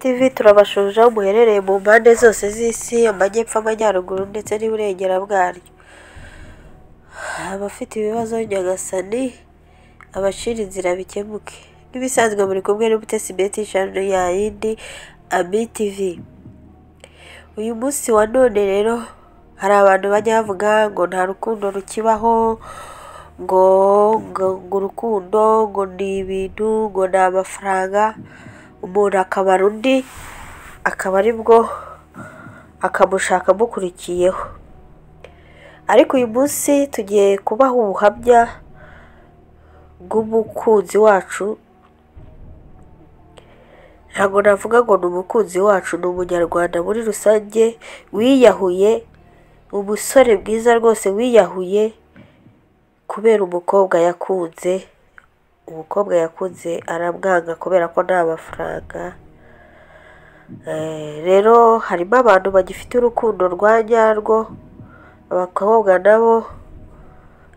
TV turabashuje aho muherereye mu mpande zose z'isi, amajyepfo, amajyaruguru ndetse n'iburengera bwaryo. Abafite ibibazo Nyagasani abashira inzira bikemuke. Nk'ibisanzwe muri kumwe n'Umutesi Betty channel ya yindi Ami TV. Uyu munsi wa none rero hari abantu bajya bavuga ngo nta rukundo rukibaho, ngo urukundo ngo ni ibintu, ngo ni amafaranga, umuntu akabara undi akaba aribwo akamushaka mukurikiyeho. Ariko uyu munsi tugiye kubaha ubuhamya bw'umukunzi wacu. Ntabwo navuga ngo ni umukunzi wacu, ni umunyarwanda muri rusange wiyahuye, umusore mwiza rwose wiyahuye kubera umukobwa yakunze. Umukobwa yakunze aramwanga kubera ko nta mafaranga. Rero harimo abantu bagifite urukundo rwa nyarwo. Abakobwa nabo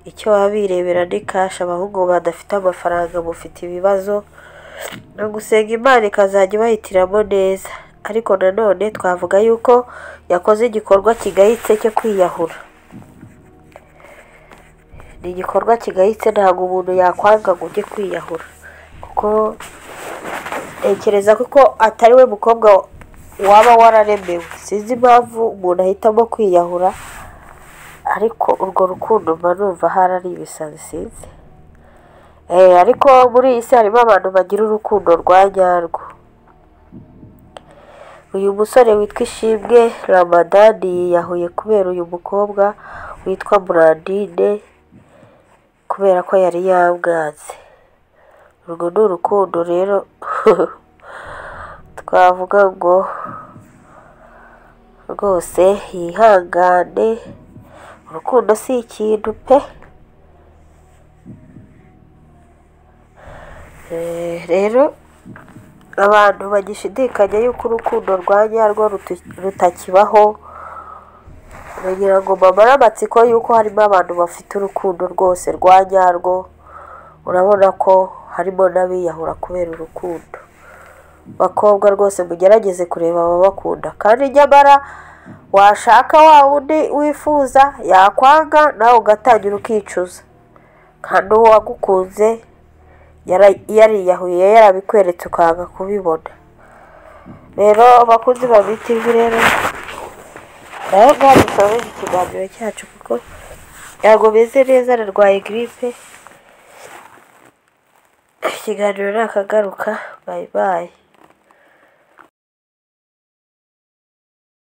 icyo baba birebera ni kasha. Abahungu badafite amafaranga mufite ibibazo, no gusenga Imana ikazajya ibahitiramo neza. Ariko nanone twavuga yuko yakoze igikorwa kigayitse cyo kwiyahura. Ni igikorwa kigayitse, ntabwo umuntu yakwanga ngo ujye kwiyahura, kuko ntekereza ko atari we mukobwa waba wararemewe. Sinzi impamvu umuntu ahitamo kwiyahura, ariko urwo rukundo mba numva hari ibisazi sinzi. Ariko muri iyi si harimo abantu bagira urukundo rwa nyarwo. Uyu musore witwa Ishimwe Ramadhan yiyahuye kubera uyu mukobwa witwa Brandine, kubera ko yari yamwanze. Urwo ni urukundo rero twavuga ngo rwose yihangane. Urukundo si ikintu pe. Rero abantu bagishidikanya yuko urukundo rwa nyarwo rutakibaho, bagira ngo bamare amatsiko yuko harimo abantu bafite urukundo rwose rwa nyarwo. Urabona ko harimo n'abiyahura kubera urukundo. Bakobwa rwose mugerageze kureba ababakunda, kandi nyamara washaka wa wundi wifuza yakwanga nawe ugatangira ukicuza, kandi uwo wagukunze yariyahuye yarabikweretse ukanga kubibona. Rero bakunzi ba Ami TV rero nawe mwadusoje ikiganiro cyacu, kuko ntabwo meze neza, narwaye gripe. Ikiganiro nakagaruka, bye bye.